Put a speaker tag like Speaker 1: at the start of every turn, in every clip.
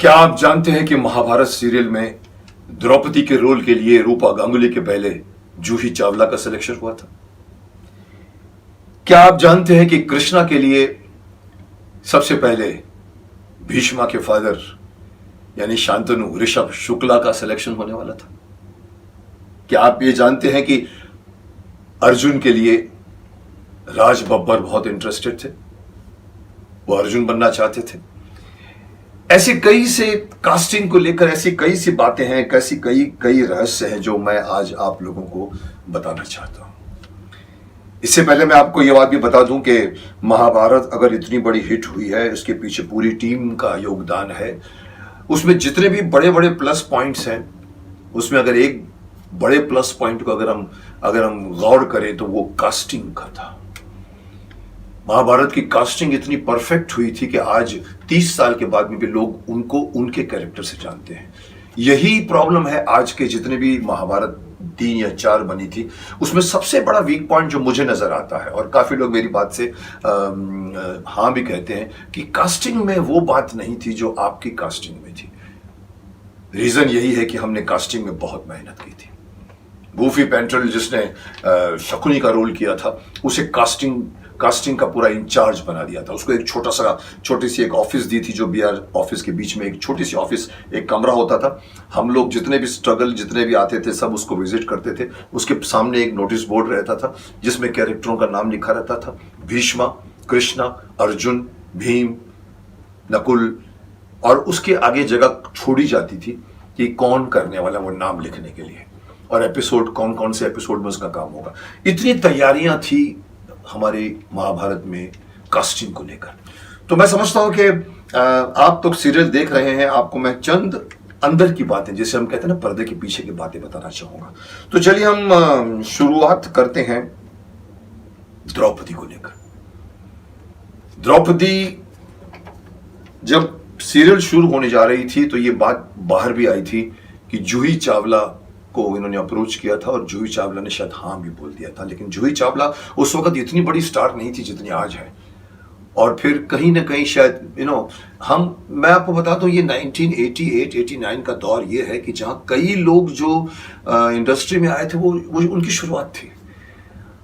Speaker 1: क्या आप जानते हैं कि महाभारत सीरियल में द्रौपदी के रोल के लिए रूपा गांगुली के पहले जूही चावला का सिलेक्शन हुआ था? क्या आप जानते हैं कि कृष्णा के लिए सबसे पहले भीष्मा के फादर यानी शांतनु ऋषभ शुक्ला का सिलेक्शन होने वाला था? क्या आप ये जानते हैं कि अर्जुन के लिए राज बब्बर बहुत इंटरेस्टेड थे, वो अर्जुन बनना चाहते थे? ऐसे कई से कास्टिंग को लेकर ऐसी कई सी बातें हैं, कैसी कई कई रहस्य हैं जो मैं आज आप लोगों को बताना चाहता हूं। इससे पहले मैं आपको यह बात भी बता दूं कि महाभारत अगर इतनी बड़ी हिट हुई है, इसके पीछे पूरी टीम का योगदान है। उसमें जितने भी बड़े बड़े प्लस पॉइंट्स हैं, उसमें अगर एक बड़े प्लस पॉइंट को अगर हम गौर करें तो वो कास्टिंग का था। महाभारत की कास्टिंग इतनी परफेक्ट हुई थी कि आज 30 साल के बाद में भी लोग उनको उनके कैरेक्टर से जानते हैं। यही प्रॉब्लम है आज के जितने भी महाभारत 3 या 4 बनी थी, उसमें सबसे बड़ा वीक पॉइंट जो मुझे नजर आता है, और काफी लोग मेरी बात से हाँ भी कहते हैं कि कास्टिंग में वो बात नहीं थी जो आपकी कास्टिंग में थी। रीजन यही है कि हमने कास्टिंग में बहुत मेहनत की थी। गूफी पेंट्रेल जिसने शकुनी का रोल किया था, उसे कास्टिंग का पूरा इंचार्ज बना दिया था। उसको एक छोटी सी एक ऑफिस दी थी, जो बीआर ऑफिस के बीच में एक छोटी सी ऑफिस, एक कमरा होता था। हम लोग जितने भी आते थे सब उसको विजिट करते थे। उसके सामने एक नोटिस बोर्ड रहता था जिसमें कैरेक्टरों का नाम लिखा रहता था, भीष्मा, कृष्णा, अर्जुन, भीम, नकुल, और उसके आगे जगह छोड़ी जाती थी कि कौन करने वाला वो नाम लिखने के लिए, और एपिसोड कौन से एपिसोड में उसका काम होगा। इतनी तैयारियां थी हमारे महाभारत में कास्टिंग को लेकर। तो मैं समझता हूं कि आप तो सीरियल देख रहे हैं, आपको मैं चंद अंदर की बातें, जैसे हम कहते हैं ना, पर्दे के पीछे की बातें बताना चाहूंगा। तो चलिए हम शुरुआत करते हैं द्रौपदी को लेकर। द्रौपदी जब सीरियल शुरू होने जा रही थी तो ये बात बाहर भी आई थी कि जूही चावला को इन्होंने अप्रोच किया था, और जूही चावला ने शायद हाँ भी बोल दिया था। लेकिन जूही चावला उस वक्त इतनी बड़ी स्टार नहीं थी जितनी आज है। और फिर कहीं ना कहीं शायद मैं आपको बता दूं, ये 1988-89 का दौर ये है कि जहां कई लोग जो इंडस्ट्री में आए थे वो उनकी शुरुआत थी,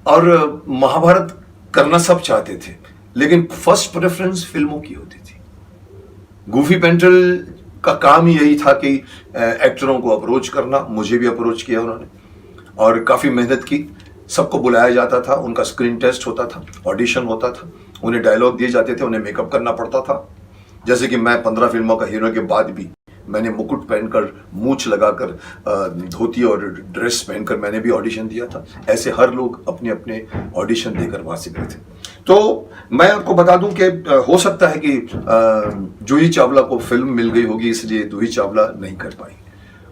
Speaker 1: और महाभारत करना सब चाहते थे, लेकिन फर्स्ट प्रेफरेंस फिल्मों की होती थी। गूफी पेंट्रेल का काम ही यही था कि एक्टरों को अप्रोच करना। मुझे भी अप्रोच किया उन्होंने, और काफ़ी मेहनत की। सबको बुलाया जाता था, उनका स्क्रीन टेस्ट होता था, ऑडिशन होता था, उन्हें डायलॉग दिए जाते थे, उन्हें मेकअप करना पड़ता था। जैसे कि मैं 15 फिल्मों का हीरो के बाद भी मैंने मुकुट पहनकर, मूछ लगाकर, धोती और ड्रेस पहनकर मैंने भी ऑडिशन दिया था। ऐसे हर लोग अपने अपने ऑडिशन देकर वहां से गए थे। तो मैं आपको बता दूं कि हो सकता है कि जूही चावला को फिल्म मिल गई होगी, इसलिए जूही चावला नहीं कर पाई।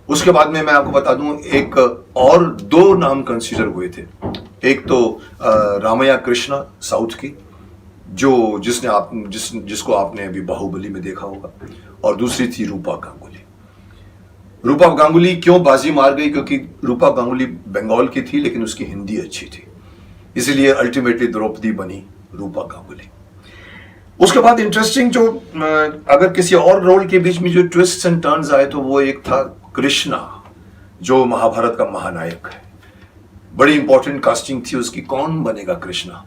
Speaker 1: उसके बाद में मैं आपको बता दूं, एक और 2 नाम कंसीडर हुए थे। एक तो रामैया कृष्णा साउथ की, जिसको आपने अभी बाहुबली में देखा होगा, और दूसरी थी रूपा गांगुली। रूपा गांगुली क्यों बाजी मार गई? क्योंकि रूपा गांगुली बंगाल की थी, लेकिन उसकी हिंदी अच्छी थी, इसलिए अल्टीमेटली द्रौपदी बनी रूपा गांगुली। उसके बाद इंटरेस्टिंग जो अगर किसी और रोल के बीच में जो ट्विस्ट एंड टर्न्स आए, तो वो एक था कृष्णा, जो महाभारत का महानायक है। बड़ी इंपॉर्टेंट कास्टिंग थी उसकी, कौन बनेगा कृष्णा।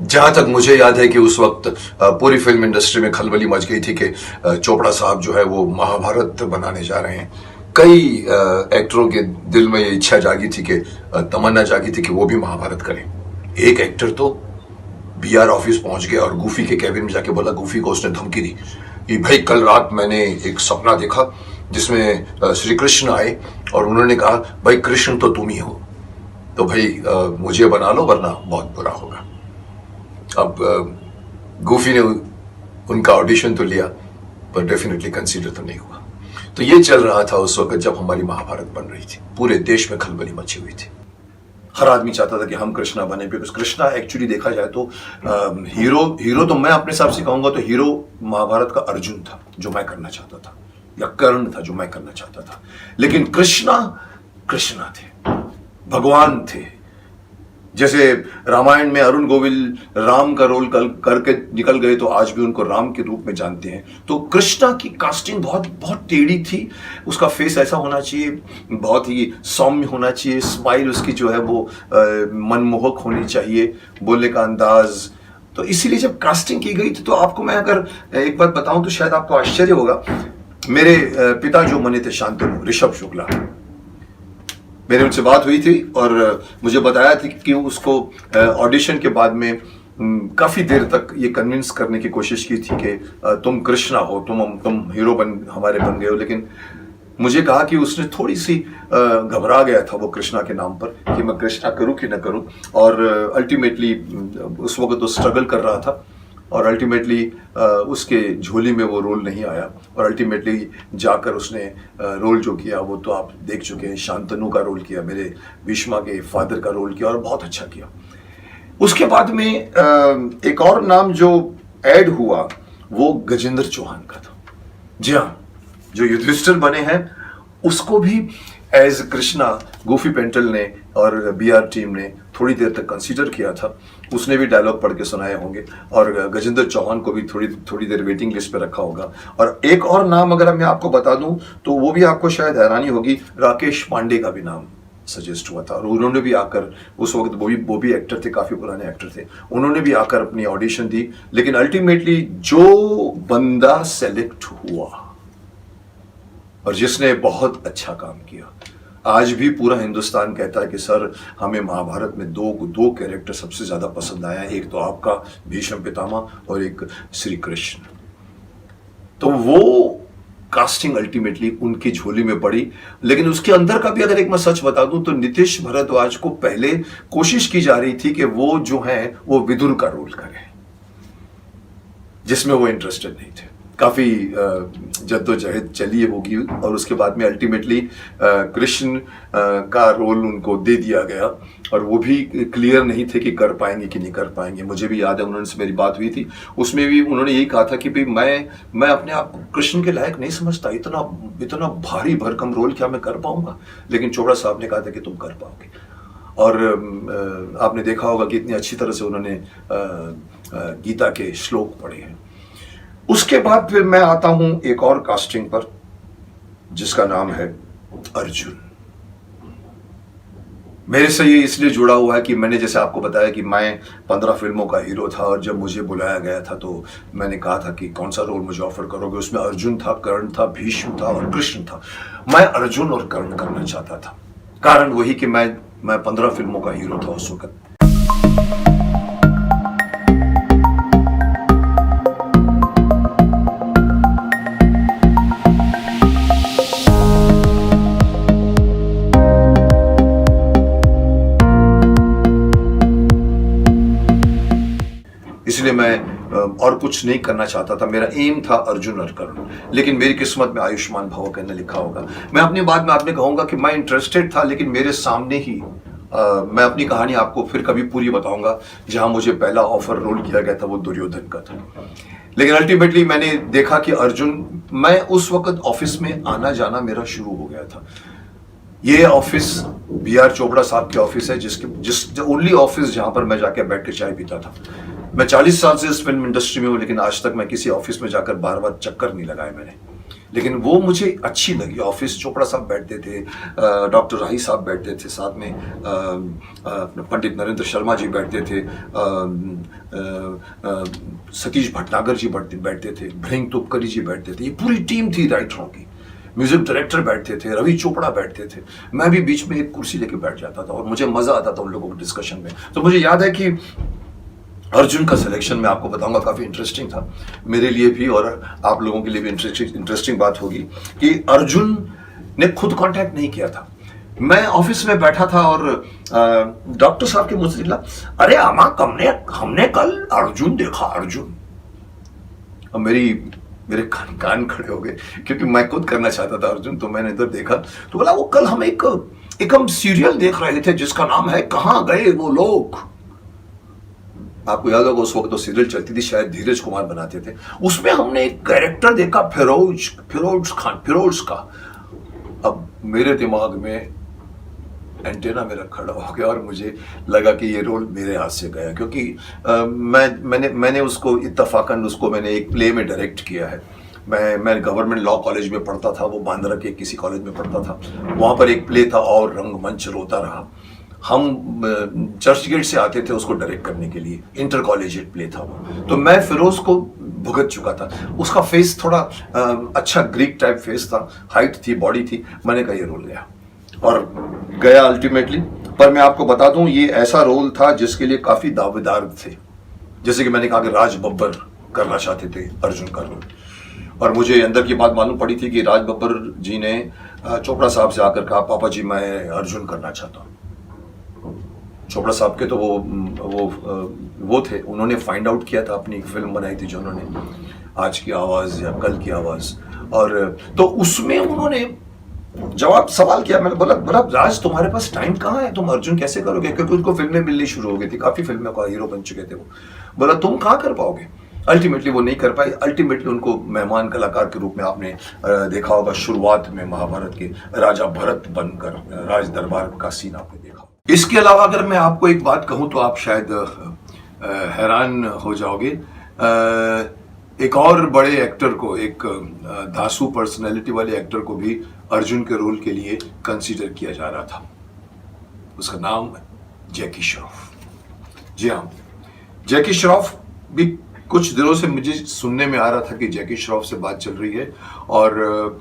Speaker 1: जहां तक मुझे याद है कि उस वक्त पूरी फिल्म इंडस्ट्री में खलबली मच गई थी कि चोपड़ा साहब जो है वो महाभारत बनाने जा रहे हैं। कई एक्टरों के दिल में ये इच्छा जागी थी कि तमन्ना जागी थी कि वो भी महाभारत करें। एक एक्टर तो बीआर ऑफिस पहुंच गया और गूफी के कैबिन में जाके बोला, गूफी को उसने धमकी दी कि भाई कल रात मैंने एक सपना देखा जिसमें श्री कृष्ण आए और उन्होंने कहा भाई कृष्ण तो तुम ही हो, तो भाई मुझे बना लो वरना बहुत बुरा होगा। अब गूफी ने उनका ऑडिशन तो लिया, पर डेफिनेटली कंसीडर तो नहीं हुआ। तो ये चल रहा था उस वक्त जब हमारी महाभारत बन रही थी। पूरे देश में खलबली मची हुई थी। हर आदमी चाहता था कि हम कृष्णा बने, बिकॉज कृष्णा एक्चुअली देखा जाए तो हीरो तो मैं अपने हिसाब से कहूंगा तो हीरो महाभारत का अर्जुन था, जो मैं करना चाहता था, या कर्ण था, जो मैं करना चाहता था। लेकिन कृष्णा थे, भगवान थे, जैसे रामायण में अरुण गोविल राम का रोल करके निकल गए तो आज भी उनको राम के रूप में जानते हैं। तो कृष्णा की कास्टिंग बहुत बहुत टेढ़ी थी। उसका फेस ऐसा होना चाहिए, बहुत ही सौम्य होना चाहिए, स्माइल उसकी जो है वो मनमोहक होनी चाहिए, बोलने का अंदाज। तो इसीलिए जब कास्टिंग की गई थी, तो आपको मैं अगर एक बात बताऊं तो शायद आपको आश्चर्य होगा। मेरे पिता जो बने थे शांतनु, ऋषभ शुक्ला, मेरे उनसे बात हुई थी और मुझे बताया था कि उसको ऑडिशन के बाद में काफी देर तक ये कन्विंस करने की कोशिश की थी कि तुम कृष्णा हो, तुम हीरो हमारे बन गए हो। लेकिन मुझे कहा कि उसने थोड़ी सी घबरा गया था वो कृष्णा के नाम पर कि मैं कृष्णा करूं कि ना करूं। और अल्टीमेटली उस वक्त तो स्ट्रगल कर रहा था और अल्टीमेटली उसके झोली में वो रोल नहीं आया और अल्टीमेटली जाकर उसने रोल जो किया वो तो आप देख चुके हैं, शांतनु का रोल किया, मेरे भीष्मा के फादर का रोल किया और बहुत अच्छा किया। उसके बाद में एक और नाम जो ऐड हुआ वो गजेंद्र चौहान का था। जी हाँ, जो युधिष्ठिर बने हैं उसको भी एज कृष्णा गोफी पेंटल ने और बीआर टीम ने थोड़ी देर तक कंसीडर किया था। उसने भी डायलॉग पढ़ के सुनाए होंगे और गजेंद्र चौहान को भी थोड़ी देर वेटिंग लिस्ट पे रखा होगा। और एक और नाम अगर मैं आपको बता दूं तो वो भी आपको शायद हैरानी होगी, राकेश पांडे का भी नाम सजेस्ट हुआ था और उन्होंने भी आकर, उस वक्त वो भी एक्टर थे, काफी पुराने एक्टर थे, उन्होंने भी आकर अपनी ऑडिशन दी। लेकिन अल्टीमेटली जो बंदा सेलेक्ट हुआ और जिसने बहुत अच्छा काम किया, आज भी पूरा हिंदुस्तान कहता है कि सर हमें महाभारत में दो कैरेक्टर सबसे ज्यादा पसंद आया, एक तो आपका भीष्म पितामह और एक श्री कृष्ण। तो वो कास्टिंग अल्टीमेटली उनकी झोली में पड़ी। लेकिन उसके अंदर का भी अगर एक मैं सच बता दूं तो नीतीश भारद्वाज को पहले कोशिश की जा रही थी कि वो जो है वो विदुर का रोल करें, जिसमें वो इंटरेस्टेड नहीं थे। काफी जद्दोजहद चली होगी और उसके बाद में अल्टीमेटली कृष्ण का रोल उनको दे दिया गया और वो भी क्लियर नहीं थे कि कर पाएंगे कि नहीं कर पाएंगे। मुझे भी याद है उन्होंने मेरी बात हुई थी, उसमें भी उन्होंने यही कहा था कि भाई मैं अपने आप को कृष्ण के लायक नहीं समझता, इतना भारी भरकम रोल क्या मैं कर पाऊंगा। लेकिन चोपड़ा साहब ने कहा था कि तुम कर पाओगे और आपने देखा होगा कि इतनी अच्छी तरह से उन्होंने गीता के श्लोक पढ़े हैं। उसके बाद फिर मैं आता हूं एक और कास्टिंग पर जिसका नाम है अर्जुन। मेरे से ये इसलिए जुड़ा हुआ है कि मैंने जैसे आपको बताया कि मैं 15 फिल्मों का हीरो था और जब मुझे बुलाया गया था तो मैंने कहा था कि कौन सा रोल मुझे ऑफर करोगे। उसमें अर्जुन था, कर्ण था, भीष्म था और कृष्ण था। मैं अर्जुन और कर्ण करना चाहता था, कारण वही कि मैं 15 फिल्मों का हीरो था उस वक्त। इसलिए मैं और कुछ नहीं करना चाहता था। मेरा एम था अर्जुन और कर्ण, लेकिन मेरी किस्मत में आयुष्मान भव कहने लिखा होगा। मैं अपनी बात में आपने कहूंगा कि मैं इंटरेस्टेड था, लेकिन मेरे सामने ही मैं अपनी कहानी आपको फिर कभी पूरी बताऊंगा। जहां मुझे पहला ऑफर रोल किया गया था वो दुर्योधन का था, लेकिन अल्टीमेटली मैंने देखा कि अर्जुन, मैं उस वक्त ऑफिस में आना जाना मेरा शुरू हो गया था। ये ऑफिस बीआर चोपड़ा साहब के ऑफिस है, जिस ओनली ऑफिस जहां पर मैं जाकर बैठ के चाय पीता था। मैं 40 साल से इस फिल्म इंडस्ट्री में हूं, लेकिन आज तक मैं किसी ऑफिस में जाकर बार बार चक्कर नहीं लगाया मैंने। लेकिन वो मुझे अच्छी लगी ऑफिस। चोपड़ा साहब बैठते थे, डॉक्टर राही साहब बैठते थे साथ में, पंडित नरेंद्र शर्मा जी बैठते थे, सतीश भटनागर जी बैठते थे, भृंग तुपकरी जी बैठते थे। ये पूरी टीम थी राइटरों की। म्यूजिक डायरेक्टर बैठते थे, रवि चोपड़ा बैठते थे, मैं भी बीच में एक कुर्सी लेके बैठ जाता था और मुझे मजा आता था उन लोगों को डिस्कशन में। तो मुझे याद है कि अर्जुन का सिलेक्शन मैं आपको बताऊंगा काफी इंटरेस्टिंग था मेरे लिए भी, और आप लोगों के लिए भी इंटरेस्टिंग बात होगी कि अर्जुन ने खुद कांटेक्ट नहीं किया था। मैं ऑफिस में बैठा था और डॉक्टर साहब के मुंह से निकला, अरे आमा हमने कल अर्जुन देखा, अर्जुन। और मेरे कान खड़े हो गए क्योंकि मैं खुद करना चाहता था अर्जुन। तो मैंने इधर देखा तो बोला, वो कल हम एक हम सीरियल देख रहे थे जिसका नाम है कहां गए वो लोग। आपको याद होगा उस वक्त तो सीरियल चलती थी, शायद धीरज कुमार बनाते थे। उसमें हमने एक कैरेक्टर देखा फिरोज का। अब मेरे दिमाग में एंटेना मेरा खड़ा हो गया और मुझे लगा कि ये रोल मेरे हाथ से गया, क्योंकि मैंने उसको इत्तफाकन उसको मैंने एक प्ले में डायरेक्ट किया है। मैं गवर्नमेंट लॉ कॉलेज में पढ़ता था, वो बांद्रा के किसी कॉलेज में पढ़ता था। वहाँ पर एक प्ले था और रंगमंच रोता रहा। हम चर्च गेट से आते थे उसको डायरेक्ट करने के लिए, इंटर कॉलेजिएट प्ले था वो। तो मैं फिरोज को भुगत चुका था। उसका फेस थोड़ा अच्छा ग्रीक टाइप फेस था, हाइट थी, बॉडी थी। मैंने कहा ये रोल गया और गया अल्टीमेटली। पर मैं आपको बता दूं ये ऐसा रोल था जिसके लिए काफी दावेदार थे। जैसे कि मैंने कहा कि राज बब्बर करना चाहते थे अर्जुन का रोल, और मुझे अंदर की बात मालूम पड़ी थी कि राज बब्बर जी ने चोपड़ा साहब से आकर कहा पापा जी मैं अर्जुन करना चाहता हूँ। चोपड़ा साहब के तो वो थे, उन्होंने फाइंड आउट किया था, अपनी फिल्म बनाई थी जो उन्होंने आज की आवाज या कल की आवाज, और तो उसमें उन्होंने जवाब सवाल किया। मैंने बोला राज तुम्हारे पास टाइम कहाँ है, तुम अर्जुन कैसे करोगे, क्योंकि उनको फिल्में मिलनी शुरू हो गई थी, काफी फिल्मों का हीरो बन चुके थे वो। बोला तुम कहाँ कर पाओगे। अल्टीमेटली वो नहीं कर पाई। अल्टीमेटली उनको मेहमान कलाकार के रूप में आपने देखा होगा शुरुआत में महाभारत के राजा भरत बनकर राज दरबार का सीन आपने देखा। इसके अलावा अगर मैं आपको एक बात कहूं तो आप शायद हैरान हो जाओगे। एक और बड़े एक्टर को, एक धांसू पर्सनैलिटी वाले एक्टर को भी अर्जुन के रोल के लिए कंसीडर किया जा रहा था। उसका नाम जैकी श्रॉफ। जी हाँ, जैकी श्रॉफ भी कुछ दिनों से मुझे सुनने में आ रहा था कि जैकी श्रॉफ से बात चल रही है, और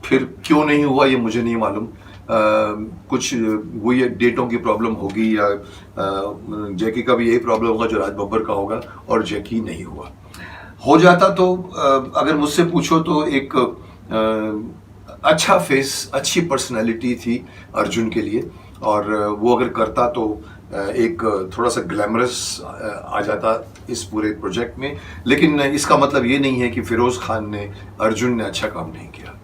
Speaker 1: फिर क्यों नहीं हुआ ये मुझे नहीं मालूम। कुछ वही डेटों की प्रॉब्लम होगी या जैकी का भी यही प्रॉब्लम होगा जो राज बब्बर का होगा, और जैकी नहीं हुआ। हो जाता तो अगर मुझसे पूछो तो एक अच्छा फेस, अच्छी पर्सनैलिटी थी अर्जुन के लिए, और वो अगर करता तो एक थोड़ा सा ग्लैमरस आ जाता इस पूरे प्रोजेक्ट में। लेकिन इसका मतलब ये नहीं है कि फिरोज खान ने, अर्जुन ने अच्छा काम नहीं किया।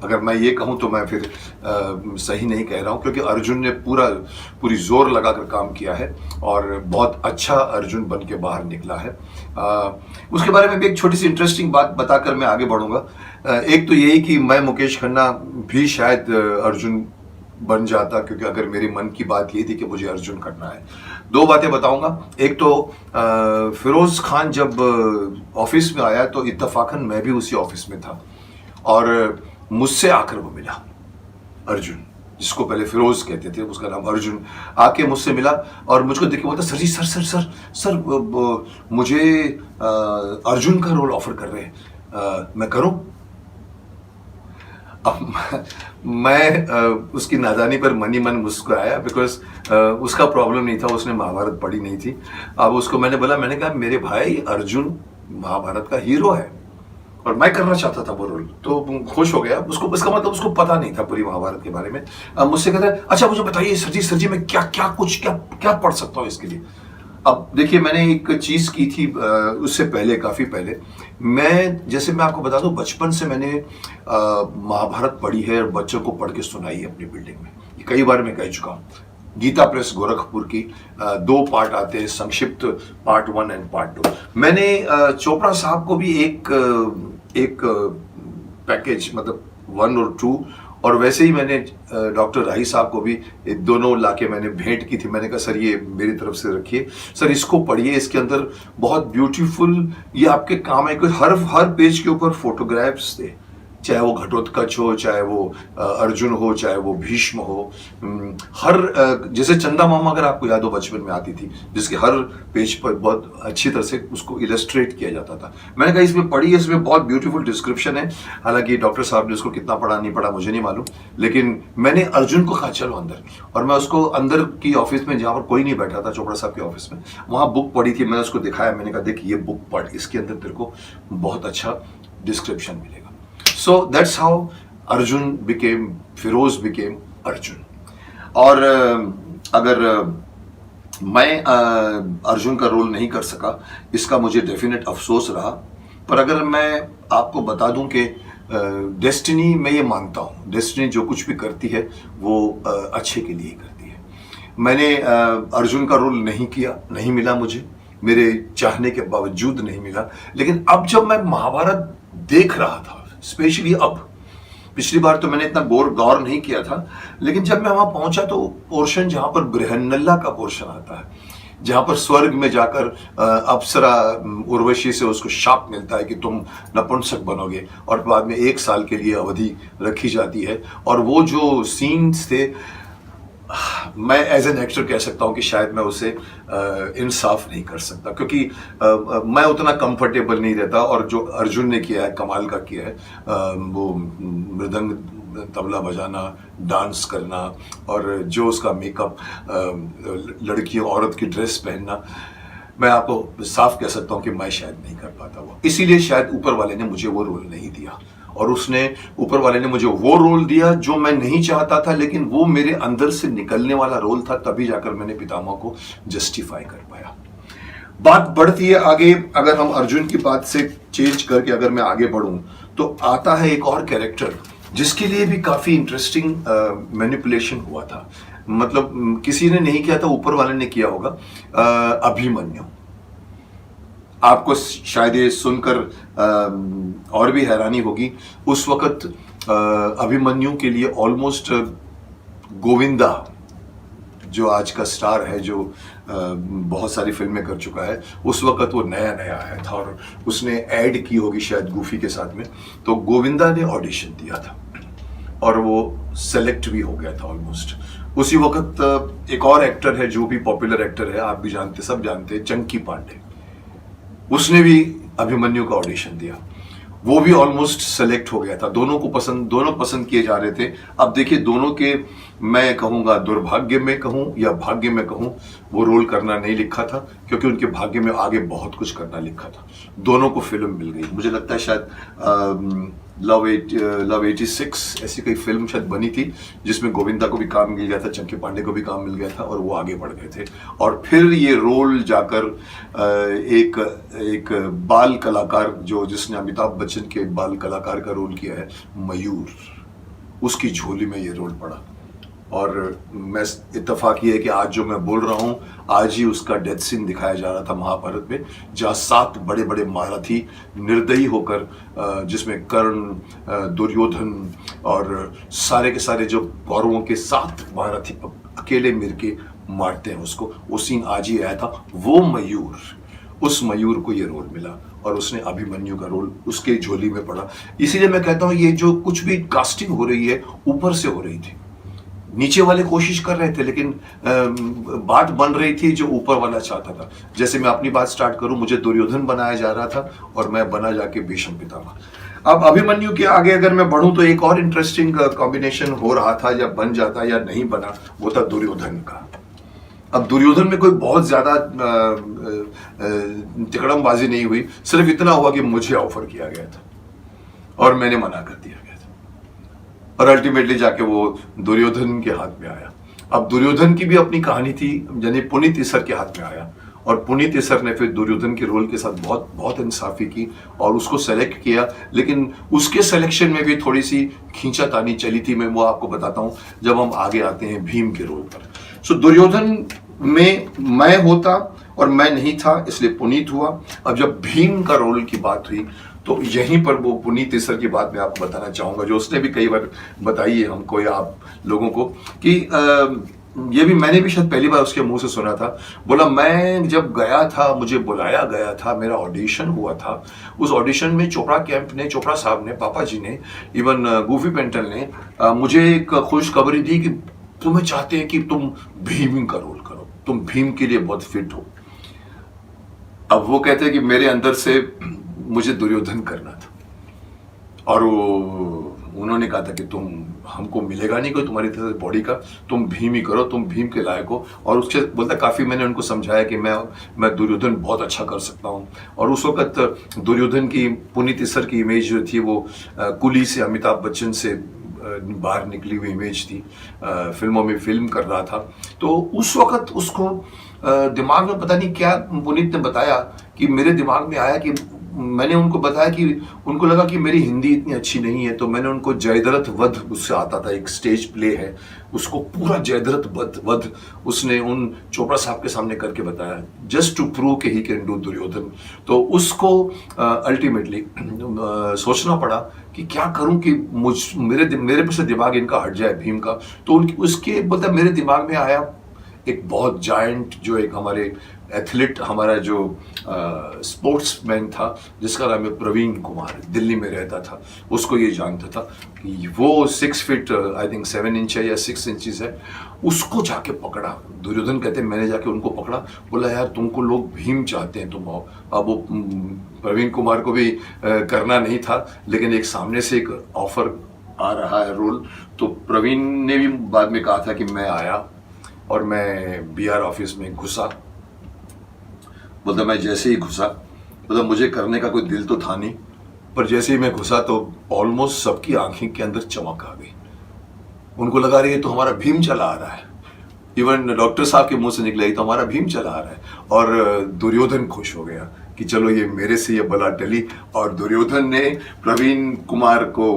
Speaker 1: अगर मैं ये कहूँ तो मैं फिर सही नहीं कह रहा हूँ, क्योंकि अर्जुन ने पूरी जोर लगाकर काम किया है और बहुत अच्छा अर्जुन बन के बाहर निकला है। उसके बारे में भी एक छोटी सी इंटरेस्टिंग बात बताकर मैं आगे बढ़ूंगा। एक तो यही कि मैं मुकेश खन्ना भी शायद अर्जुन बन जाता, क्योंकि अगर मेरे मन की बात ये थी कि मुझे अर्जुन करना है। दो बातें बताऊंगा। एक तो फिरोज खान जब ऑफिस में आया तो इत्तफाकन मैं भी उसी ऑफिस में था, और मुझसे आकर वो मिला अर्जुन, जिसको पहले फिरोज कहते थे, उसका नाम अर्जुन, आके मुझसे मिला और मुझको देख के बोलता सर जी सर सर सर सर मुझे अर्जुन का रोल ऑफर कर रहे हैं, मैं करूं। अब मैं उसकी नादानी पर मन ही मन मुस्कुराया, बिकॉज उसका प्रॉब्लम नहीं था, उसने महाभारत पढ़ी नहीं थी। अब उसको मैंने कहा मेरे भाई अर्जुन महाभारत का हीरो है और मैं करना चाहता था वो रोल, तो खुश हो गया। उसको इसका मतलब उसको पता नहीं था पूरी महाभारत के बारे में। अब मुझसे कहता है अच्छा मुझे बताइए सर जी मैं क्या पढ़ सकता हूँ इसके लिए। अब देखिए मैंने एक चीज की थी उससे पहले, काफी पहले, मैं आपको बता दूं, बचपन से मैंने महाभारत पढ़ी है और बच्चों को पढ़ के सुनाई है अपनी बिल्डिंग में। ये कई बार मैं कह चुका हूँ। गीता प्रेस गोरखपुर की 2 पार्ट आते हैं, संक्षिप्त पार्ट 1 एंड पार्ट 2। मैंने चोपड़ा साहब को भी एक पैकेज, मतलब 1 और 2, और वैसे ही मैंने डॉक्टर राही साहब को भी दोनों लाके मैंने भेंट की थी। मैंने कहा सर ये मेरी तरफ से रखिए, सर इसको पढ़िए, इसके अंदर बहुत ब्यूटीफुल ये आपके काम है। हर पेज के ऊपर फोटोग्राफ्स थे, चाहे वो घटोत्कच हो, चाहे वो अर्जुन हो, चाहे वो भीष्म हो। जैसे चंदा मामा अगर आपको याद हो बचपन में आती थी, जिसके हर पेज पर बहुत अच्छी तरह से उसको इलस्ट्रेट किया जाता था। मैंने कहा इसमें पढ़ी है, इसमें बहुत ब्यूटीफुल डिस्क्रिप्शन है। हालांकि डॉक्टर साहब ने उसको कितना पढ़ा नहीं पढ़ा मुझे नहीं मालूम, लेकिन मैंने अर्जुन को कहा चलो अंदर, और मैं उसको अंदर की ऑफिस में जहाँ पर कोई नहीं बैठा था, चोपड़ा साहब के ऑफिस में, वहाँ बुक पढ़ी थी। मैंने उसको दिखाया, मैंने कहा देख ये बुक पढ़, इसके अंदर तेरे को बहुत अच्छा डिस्क्रिप्शन मिलेगा। So that's how Firoz became Arjun. और अगर मैं अर्जुन का रोल नहीं कर सका, इसका मुझे डेफिनेट अफसोस रहा। पर अगर मैं आपको बता दूं कि डेस्टिनी, मैं ये मानता हूँ डेस्टिनी जो कुछ भी करती है वो अच्छे के लिए ही करती है। मैंने अर्जुन का रोल नहीं किया, नहीं मिला मुझे, मेरे चाहने के बावजूद नहीं मिला। लेकिन अब जब मैं महाभारत देख रहा था, स्पेशली अब पिछली बार तो मैंने इतना गौर नहीं किया था, लेकिन जब मैं वहां पहुंचा तो पोर्शन जहां पर बृहन्नल्ला का पोर्शन आता है, जहां पर स्वर्ग में जाकर अप्सरा उर्वशी से उसको शाप मिलता है कि तुम नपुंसक बनोगे, और बाद में 1 साल के लिए अवधि रखी जाती है। और वो जो सीन्स थे, मैं एज एन एक्टर कह सकता हूं कि शायद मैं उसे इंसाफ नहीं कर सकता, क्योंकि मैं उतना कंफर्टेबल नहीं रहता। और जो अर्जुन ने किया है, कमाल का किया है, वो मृदंग तबला बजाना, डांस करना, और जो उसका मेकअप, लड़कियों औरत की ड्रेस पहनना, मैं आपको साफ कह सकता हूं कि मैं शायद नहीं कर पाता वो। इसीलिए शायद ऊपर वाले ने मुझे वो रोल नहीं दिया, और उसने ऊपर वाले ने मुझे वो रोल दिया जो मैं नहीं चाहता था, लेकिन वो मेरे अंदर से निकलने वाला रोल था, तभी जाकर मैंने पितामह को जस्टिफाई कर पाया। बात बढ़ती है आगे। अगर हम अर्जुन की बात से चेंज करके अगर मैं आगे बढ़ूं, तो आता है एक और कैरेक्टर जिसके लिए भी काफी इंटरेस्टिंग मैनिपुलेशन हुआ था। मतलब किसी ने नहीं किया था, ऊपर वाले ने किया होगा। अभिमन्यु, आपको शायद ये सुनकर और भी हैरानी होगी, उस वक्त अभिमन्यु के लिए ऑलमोस्ट गोविंदा, जो आज का स्टार है, जो बहुत सारी फिल्में कर चुका है, उस वक्त वो नया नया आया था और उसने ऐड की होगी शायद गूफी के साथ में। तो गोविंदा ने ऑडिशन दिया था और वो सेलेक्ट भी हो गया था ऑलमोस्ट। उसी वक्त एक और एक्टर है जो भी पॉपुलर एक्टर है, आप भी जानते, सब जानते हैं, चंकी पांडे, उसने भी अभिमन्यु का ऑडिशन दिया, वो भी ऑलमोस्ट सेलेक्ट हो गया था। दोनों पसंद किए जा रहे थे। अब देखिए, दोनों के, मैं कहूंगा दुर्भाग्य में कहूं या भाग्य में कहूं, वो रोल करना नहीं लिखा था, क्योंकि उनके भाग्य में आगे बहुत कुछ करना लिखा था। दोनों को फिल्म मिल गई। मुझे लगता है शायद लव 86 ऐसी कोई फिल्म शायद बनी थी, जिसमें गोविंदा को भी काम मिल गया था, चंकी पांडे को भी काम मिल गया था, और वो आगे बढ़ गए थे। और फिर ये रोल जाकर एक बाल कलाकार, जिसने अमिताभ बच्चन के बाल कलाकार का रोल किया है, मयूर, उसकी झोली में ये रोल पड़ा। और मैं इत्तेफाक ये है कि आज जो मैं बोल रहा हूं, आज ही उसका डेथ सीन दिखाया जा रहा था महाभारत में, जहां 7 बड़े बड़े महारथी निर्दयी होकर, जिसमें कर्ण, दुर्योधन और सारे के सारे जो कौरवों के 7 महारथी अकेले मिलके मारते हैं उसको, वो सीन आज ही आया था। वो मयूर, उस मयूर को ये रोल मिला और उसने अभिमन्यु का रोल उसके झोली में पड़ा। इसीलिए मैं कहता हूं, ये जो कुछ भी कास्टिंग हो रही है, ऊपर से हो रही थी। नीचे वाले कोशिश कर रहे थे, लेकिन बात बन रही थी जो ऊपर वाला चाहता था। जैसे मैं अपनी बात स्टार्ट करूं, मुझे दुर्योधन बनाया जा रहा था और मैं बना जाके भीष्म पितामह। अब अभिमन्यु के आगे अगर मैं बढ़ूं, तो एक और इंटरेस्टिंग कॉम्बिनेशन हो रहा था, या बन जाता या नहीं बना, वो था दुर्योधन का। अब दुर्योधन में कोई बहुत ज्यादा तिकड़मबाजी नहीं हुई, सिर्फ इतना हुआ कि मुझे ऑफर किया गया था और मैंने मना कर दिया गया था, और अल्टीमेटली जाके वो दुर्योधन के हाथ में आया। अब दुर्योधन की भी अपनी कहानी थी, यानी पुनीत इस्सर के हाथ में आया, और पुनीत इस्सर ने फिर दुर्योधन के रोल के साथ बहुत बहुत इंसाफी की और उसको सेलेक्ट किया। लेकिन उसके सिलेक्शन में भी थोड़ी सी खींचातानी चली थी, मैं वो आपको बताता हूं जब हम आगे आते हैं भीम के रोल पर। सो दुर्योधन में मैं होता और मैं नहीं था, इसलिए पुनीत हुआ। अब जब भीम का रोल की बात हुई, तो यहीं पर वो पुनीत इस्सर की बात मैं आपको बताना चाहूंगा, जो उसने भी कई बार बताई है हमको या आप लोगों को, कि ये भी मैंने भी शायद पहली बार उसके मुंह से सुना था। बोला, मैं जब गया था, मुझे बुलाया गया था, मेरा ऑडिशन हुआ था, उस ऑडिशन में चोपड़ा कैंप ने, चोपड़ा साहब ने, पापा जी ने, इवन गूफी पेंटल ने मुझे एक खुशखबरी दी कि तुम्हें चाहते हैं कि तुम भीम का रोल करो, तुम भीम के लिए बहुत फिट हो। अब वो कहते हैं कि मेरे अंदर से मुझे दुर्योधन करना था, और उन्होंने कहा था कि तुम, हमको मिलेगा नहीं कोई तुम्हारी तरह बॉडी का, तुम भीम ही करो, तुम भीम के लायक हो। और उसके बोलता, काफी मैंने उनको समझाया कि मैं दुर्योधन बहुत अच्छा कर सकता हूँ। और उस वक्त दुर्योधन की, पुनीत इस्सर की इमेज जो थी, वो कुली से, अमिताभ बच्चन से बाहर निकली हुई इमेज थी, फिल्मों में फिल्म कर रहा था। तो उस वक्त उसको दिमाग में पता नहीं क्या पुनीत ने बताया, कि मेरे दिमाग में आया कि मैंने उनको बताया कि उनको लगा कि मेरी हिंदी इतनी अच्छी नहीं है, तो मैंने उनको जयद्रथ वध उससे आता था, एक स्टेज प्ले है, उसको पूरा जयद्रथ वध उसने उन चोपड़ा साहब के सामने करके बताया, जस्ट टू प्रूव कि ही कैन डू दुर्योधन। तो उसको अल्टीमेटली सोचना पड़ा कि क्या करूं कि मेरे पे से दिमाग इनका हट जाए भीम का। तो उसके मतलब मेरे दिमाग में आया एक बहुत जायंट, जो एक हमारे एथलीट, हमारा जो स्पोर्ट्समैन था जिसका नाम है प्रवीण कुमार, दिल्ली में रहता था, उसको ये जानता था कि वो 6 फीट आई थिंक 7 इंच है या 6 इंचेस है। उसको जाके पकड़ा, दुर्योधन कहते हैं मैंने जाके उनको पकड़ा, बोला यार तुमको लोग भीम चाहते हैं, तुम आओ। अब वो प्रवीण कुमार को भी करना नहीं था, लेकिन एक सामने से एक ऑफर आ रहा है रोल, तो प्रवीण ने भी बाद में कहा था कि मैं आया और मैं बीआर ऑफिस में घुसा। मतलब मैं जैसे ही घुसा, मतलब मुझे करने का कोई दिल तो था नहीं, पर जैसे ही मैं घुसा तो ऑलमोस्ट सबकी आंखें के अंदर चमक आ गई। उनको लगा रही है तो हमारा भीम चला आ रहा है। इवन डॉक्टर साहब के मुंह से निकला ही तो हमारा भीम चला आ रहा है। और दुर्योधन खुश हो गया कि चलो ये मेरे से ये बला टली, और दुर्योधन ने प्रवीण कुमार को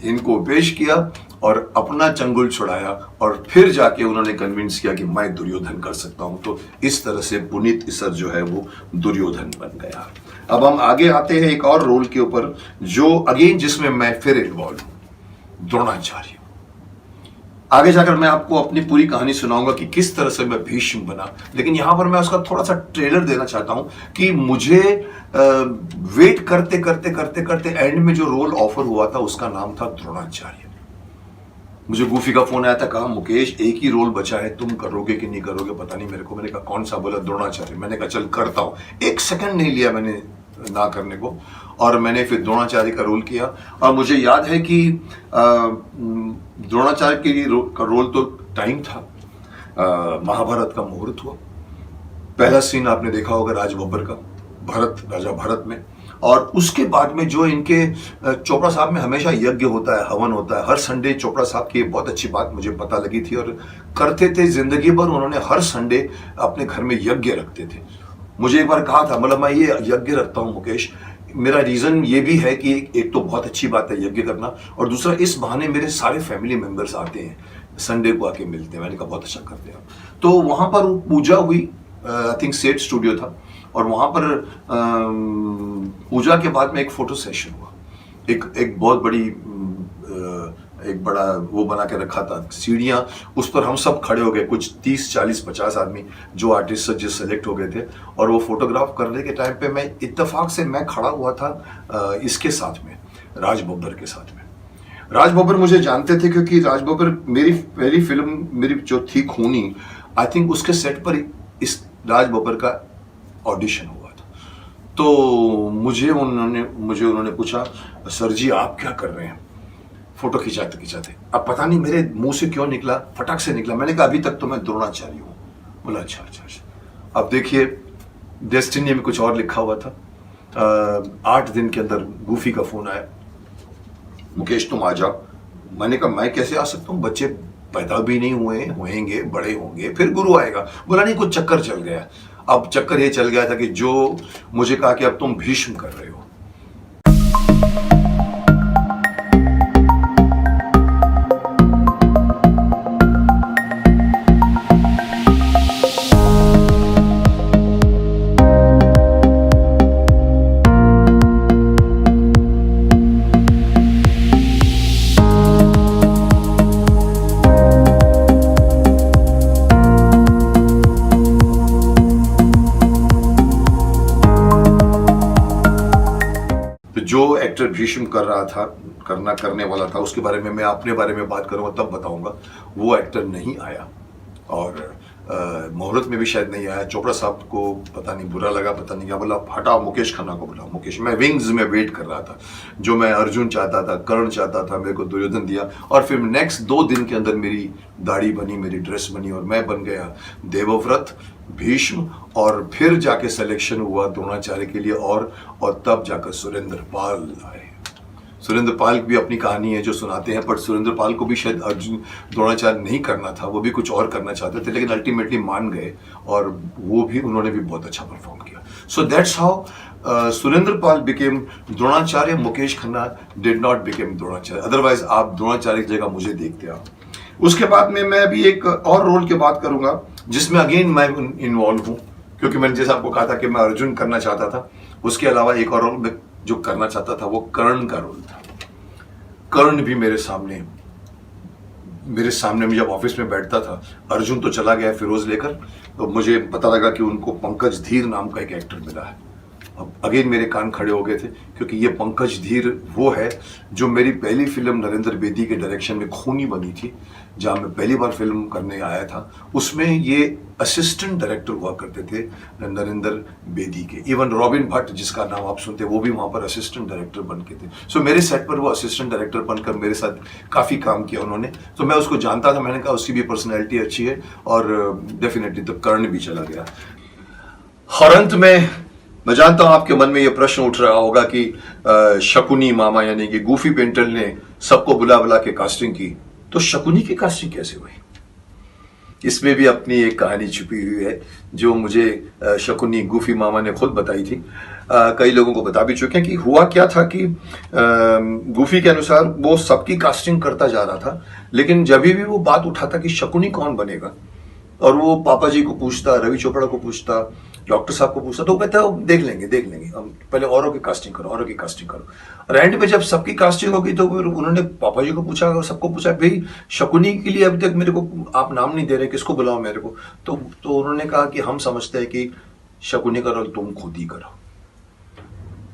Speaker 1: इनको पेश किया और अपना चंगुल छुड़ाया, और फिर जाके उन्होंने कन्विंस किया कि मैं दुर्योधन कर सकता हूं। तो इस तरह से पुनीत इसर जो है वो दुर्योधन बन गया। अब हम आगे आते हैं एक और रोल के ऊपर, जो अगेन जिसमें मैं फिर इन्वॉल्व हूं, द्रोणाचार्य। आगे जाकर मैं आपको अपनी पूरी कहानी सुनाऊंगा कि किस तरह से मैं भीष्म बना, लेकिन यहां पर मैं उसका थोड़ा सा ट्रेलर देना चाहता हूं कि मुझे वेट करते करते करते करते एंड में जो रोल ऑफर हुआ था उसका नाम था द्रोणाचार्य। मुझे गूफी का फोन आया था, कहा मुकेश एक ही रोल बचा है, तुम करोगे कि नहीं करोगे पता नहीं मेरे को। मैंने कहा कौन सा? बोला द्रोणाचार्य। मैंने कहा चल करता हूं। एक सेकंड नहीं लिया मैंने ना करने को, और मैंने फिर द्रोणाचार्य का रोल किया। और मुझे याद है कि द्रोणाचार्य का रोल तो टाइम था, महाभारत का मुहूर्त हुआ। पहला सीन आपने देखा होगा राज बब्बर का, राजा भरत में। और उसके बाद में जो इनके चोपड़ा साहब में हमेशा यज्ञ होता है, हवन होता है हर संडे। चोपड़ा साहब की बहुत अच्छी बात मुझे पता लगी थी, और करते थे जिंदगी भर। उन्होंने हर संडे अपने घर में यज्ञ रखते थे। मुझे एक बार कहा था, मतलब मैं ये यज्ञ रखता हूँ मुकेश, मेरा रीजन ये भी है कि एक तो बहुत अच्छी बात है यज्ञ करना, और दूसरा इस बहाने मेरे सारे फैमिली मेंबर्स आते हैं, संडे को आके मिलते हैं। मैंने कहा बहुत अच्छा करते हैं। तो वहां पर पूजा हुई, आई थिंक सेट स्टूडियो था, और वहां पर पूजा के बाद में एक फोटो सेशन हुआ। एक बहुत बड़ी एक बड़ा वो बना के रखा था, सीढ़ियां, उस पर हम सब खड़े हो गए, कुछ 30 40 50 आदमी जो आर्टिस्ट जो सेलेक्ट हो गए थे। और वो फोटोग्राफ करने के टाइम पे मैं इत्तेफाक से मैं खड़ा हुआ था इसके साथ में, राज बब्बर के साथ में। राज बब्बर मुझे जानते थे क्योंकि राज बब्बर मेरी पहली फिल्म मेरी जो थी खूनी, आई थिंक उसके सेट पर इस राज बब्बर का ऑडिशन हुआ था। तो मुझे उन्होंने पूछा, सर जी आप क्या कर रहे हैं? फोटो खिंचाते खिंचाते, अब पता नहीं मेरे मुंह से क्यों निकला, फटाक से निकला। मैंने कहा अभी तक तो मैं द्रोणाचार्य हूं। बोला अच्छा अच्छा अच्छा। अब देखिए डेस्टिनी में कुछ और लिखा हुआ था। 8 दिन के अंदर गूफी का फोन आया, मुकेश तुम आ जाओ। मैंने कहा मैं कैसे आ सकता हूँ, बच्चे पैदा भी नहीं होंगे, बड़े होंगे, फिर गुरु आएगा। बोला नहीं कुछ चक्कर चल गया। अब चक्कर ये चल गया था कि जो मुझे कहा कि अब तुम भीष्म कर रहे हो। जो एक्टर भीष्म कर रहा था, करने वाला था, उसके बारे में मैं अपने बारे में बात करूंगा तब बताऊंगा। वो एक्टर नहीं आया, और मुहूर्त में भी शायद नहीं आया। चोपड़ा साहब को पता नहीं बुरा लगा, पता नहीं क्या, बोला हटाओ मुकेश खन्ना को बुलाओ। मुकेश, मैं विंग्स में वेट कर रहा था, जो मैं अर्जुन चाहता था, कर्ण चाहता था, मेरे को दुर्योधन दिया। और फिर नेक्स्ट 2 दिन के अंदर मेरी दाढ़ी बनी, मेरी ड्रेस बनी, और मैं बन गया देवव्रत, भीष्म। और फिर जाके सिलेक्शन हुआ द्रोणाचार्य के लिए, और तब जाकर सुरेंद्र पाल आए। सुरेंद्र पाल की भी अपनी कहानी है जो सुनाते हैं, बट सुरेंद्र पाल को भी शायद अर्जुन द्रोणाचार्य नहीं करना था, वो भी कुछ और करना चाहते थे, लेकिन अल्टीमेटली मान गए और उन्होंने भी बहुत अच्छा परफॉर्म किया. So that's how Surendra Pal became Dronacharya. Mukesh Khanna did not became Dronacharya. Otherwise आप द्रोणाचार्य की जगह मुझे देखते आप. उसके बाद में मैं अभी एक और रोल की बात करूंगा जिसमें अगेन मैं इन्वॉल्व हूं, क्योंकि मैंने जैसे आपको कहा था कि मैं अर्जुन करना चाहता था, उसके अलावा एक और रोल मैं जो करना चाहता था वो कर्ण का रोल था. कर्ण भी मेरे सामने मैं जब ऑफिस में बैठता था, अर्जुन तो चला गया फिरोज लेकर, तो मुझे पता लगा कि उनको पंकज धीर नाम का एक एक्टर मिला है. अब अगेन मेरे कान खड़े हो गए थे, क्योंकि ये पंकज धीर वो है जो मेरी पहली फिल्म नरेंद्र बेदी के डायरेक्शन में खूनी बनी थी, जहाँ मैं पहली बार फिल्म करने आया था. उसमें ये असिस्टेंट डायरेक्टर हुआ करते थे नरेंद्र बेदी के. इवन रॉबिन भट्ट जिसका नाम आप सुनते, वो भी वहाँ पर असिस्टेंट डायरेक्टर बन के थे. सो मेरे सेट पर वो असिस्टेंट डायरेक्टर बनकर मेरे साथ काफ़ी काम किया उन्होंने, तो मैं उसको जानता था. मैंने कहा उसकी भी पर्सनैलिटी अच्छी है, और डेफिनेटली तो कर्ण भी चला गया. और अंत में मैं जानता हूं आपके मन में यह प्रश्न उठ रहा होगा कि शकुनी मामा यानी कि गूफी पेंटल ने सबको बुला बुला के कास्टिंग की, तो शकुनी की कास्टिंग कैसे हुई? इसमें भी अपनी एक कहानी छुपी हुई है जो मुझे शकुनी गूफी मामा ने खुद बताई थी. कई लोगों को बता भी चुके हैं कि हुआ क्या था कि गूफी के अनुसार वो सबकी कास्टिंग करता जा रहा था, लेकिन जब भी वो बात उठाता कि शकुनी कौन बनेगा, और वो पापा जी को पूछता, रवि चोपड़ा को पूछता, डॉक्टर साहब को पूछता, तो वो कहता है देख लेंगे हम पहले औरों की कास्टिंग करो. और एंड पे जब सबकी कास्टिंग होगी तो फिर उन्होंने पापा जी को पूछा और सबको पूछा, भाई शकुनी के लिए अभी तक मेरे को आप नाम नहीं दे रहे, किसको बुलाओ मेरे को? तो उन्होंने कहा कि हम समझते हैं कि शकुनी का रोल तुम खुद ही करो.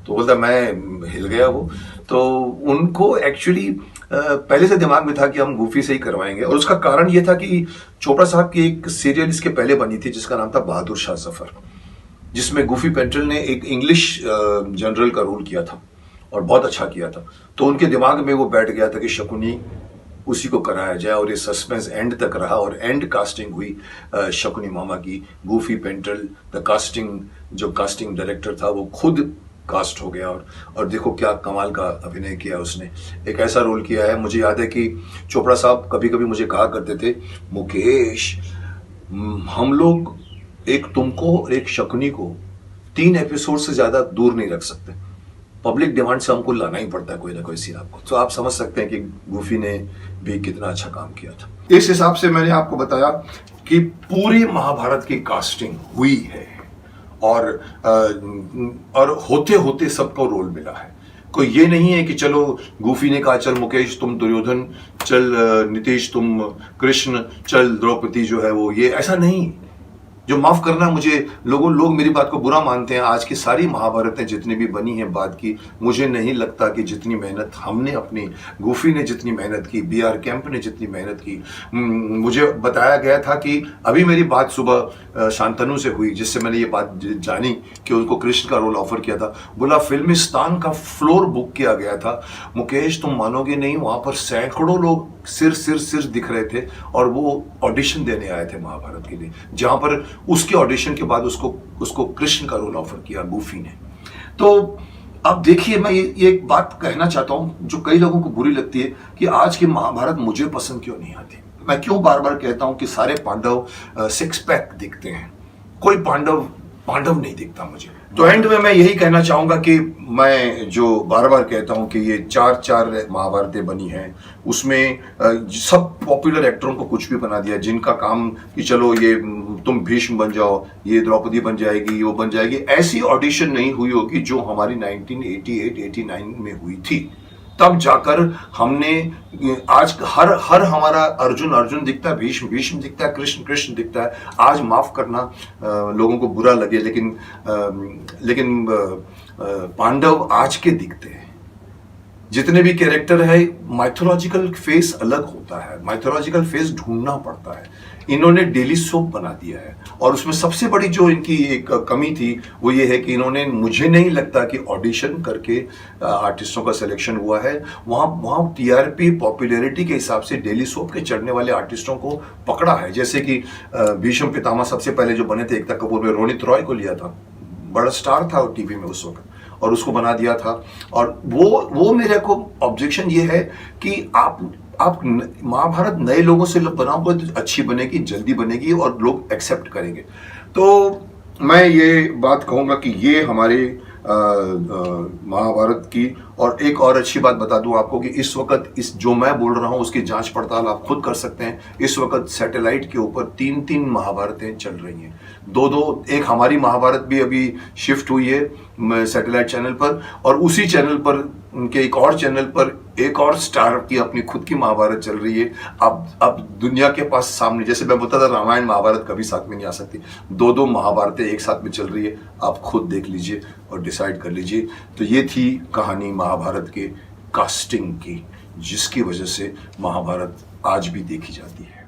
Speaker 1: तो बोलता मैं हिल गया वो. तो उनको एक्चुअली पहले से दिमाग में था कि हम गूफी से ही करवाएंगे, और उसका कारण ये था कि चोपड़ा साहब की एक सीरियल इसके पहले बनी थी जिसका नाम था बहादुर शाह जफर, जिसमें गूफी पेंटल ने एक इंग्लिश जनरल का रोल किया था और बहुत अच्छा किया था. तो उनके दिमाग में वो बैठ गया था कि शकुनी उसी को कराया जाए, और ये सस्पेंस एंड तक रहा, और एंड कास्टिंग हुई शकुनी मामा की. Goofy Paintal the casting director था, वो खुद कास्ट हो गया, और देखो क्या कमाल का अभिनय किया उसने. एक ऐसा रोल किया है, मुझे याद है कि चोपड़ा साहब कभी कभी मुझे कहा करते थे, मुकेश हम लोग एक तुमको और एक शकुनी को 3 एपिसोड से ज्यादा दूर नहीं रख सकते, पब्लिक डिमांड से हमको लाना ही पड़ता है कोई ना कोई सीन आपको. तो आप समझ सकते हैं कि गूफी ने भी कितना अच्छा काम किया था. इस हिसाब से मैंने आपको बताया कि पूरी महाभारत की कास्टिंग हुई है, और होते होते सबको रोल मिला है. कोई ये नहीं है कि चलो गूफी ने कहा चल मुकेश तुम दुर्योधन, चल नीतीश तुम कृष्ण, चल द्रौपदी जो है वो ये, ऐसा नहीं. जो माफ करना मुझे लोग मेरी बात को बुरा मानते हैं, आज की सारी महाभारतें जितनी भी बनी हैं बाद की, मुझे नहीं लगता कि जितनी मेहनत हमने अपनी, गूफी ने जितनी मेहनत की, BR कैंप ने जितनी मेहनत की. मुझे बताया गया था कि अभी मेरी बात सुबह शांतनु से हुई, जिससे मैंने ये बात जानी कि उनको कृष्ण का रोल ऑफर किया था. बोला फिल्मिस्तान का फ्लोर बुक किया गया था. मुकेश तुम मानोगे नहीं, वहां पर सैकड़ों लोग सिर दिख रहे थे, और वो ऑडिशन देने आए थे महाभारत के लिए, जहां पर उसके ऑडिशन के बाद उसको कृष्ण का रोल ऑफर किया गूफी ने. तो अब देखिए, मैं ये एक बात कहना चाहता हूं जो कई लोगों को बुरी लगती है कि आज की महाभारत मुझे पसंद क्यों नहीं आती. मैं क्यों बार बार कहता हूं कि सारे पांडव 6 पैक दिखते हैं, कोई पांडव नहीं दिखता मुझे. तो एंड में मैं यही कहना चाहूंगा कि मैं जो बार बार कहता हूं कि ये 4 महाभारतें बनी हैं, उसमें सब पॉपुलर एक्टरों को कुछ भी बना दिया, जिनका काम कि चलो ये तुम भीष्म बन जाओ, ये द्रौपदी बन जाएगी, वो बन जाएगी. ऐसी ऑडिशन नहीं हुई होगी जो हमारी 1988-89 में हुई थी. तब जाकर हमने आज हर हमारा अर्जुन दिखता है, भीष्म दिखता है, कृष्ण दिखता है. आज माफ करना लोगों को बुरा लगे, लेकिन पांडव आज के दिखते हैं. जितने भी कैरेक्टर है, माइथोलॉजिकल फेस अलग होता है, माइथोलॉजिकल फेस ढूंढना पड़ता है. इन्होंने डेली सोप बना दिया है, और उसमें सबसे बड़ी जो इनकी एक कमी थी वो ये है कि इन्होंने, मुझे नहीं लगता कि ऑडिशन करके आर्टिस्टों का सिलेक्शन हुआ है. वहाँ TRP पॉपुलैरिटी के हिसाब से डेली सोप के चढ़ने वाले आर्टिस्टों को पकड़ा है. जैसे कि भीष्म पितामह सबसे पहले जो बने थे एकता कपूर में रोनित रॉय को लिया था, बड़ा स्टार था टीवी में उस वक्त, और उसको बना दिया था। और वो मेरे को ऑब्जेक्शन ये है कि आप महाभारत नए लोगों से बनाओगे तो अच्छी बनेगी, जल्दी बनेगी और लोग एक्सेप्ट करेंगे। तो मैं ये बात कहूँगा कि ये हमारे महाभारत की, और एक और अच्छी बात बता दूं आपको कि इस वक्त इस जो मैं बोल रहा हूं उसकी जांच पड़ताल आप खुद कर सकते हैं। इस वक्त सैटेलाइट के ऊपर 3-3 महाभारतें चल रही हैं, 2-2, एक हमारी महाभारत भी अभी शिफ्ट हुई है सैटेलाइट चैनल पर, और उसी चैनल पर उनके एक और चैनल पर एक और स्टार की अपनी खुद की महाभारत चल रही है। अब दुनिया के पास सामने, जैसे मैं बोलता था रामायण महाभारत कभी साथ में नहीं आ सकती, 2-2 महाभारतें एक साथ में चल रही है। आप खुद देख लीजिए और डिसाइड कर लीजिए। तो ये थी कहानी महाभारत के कास्टिंग की, जिसकी वजह से महाभारत आज भी देखी जाती है।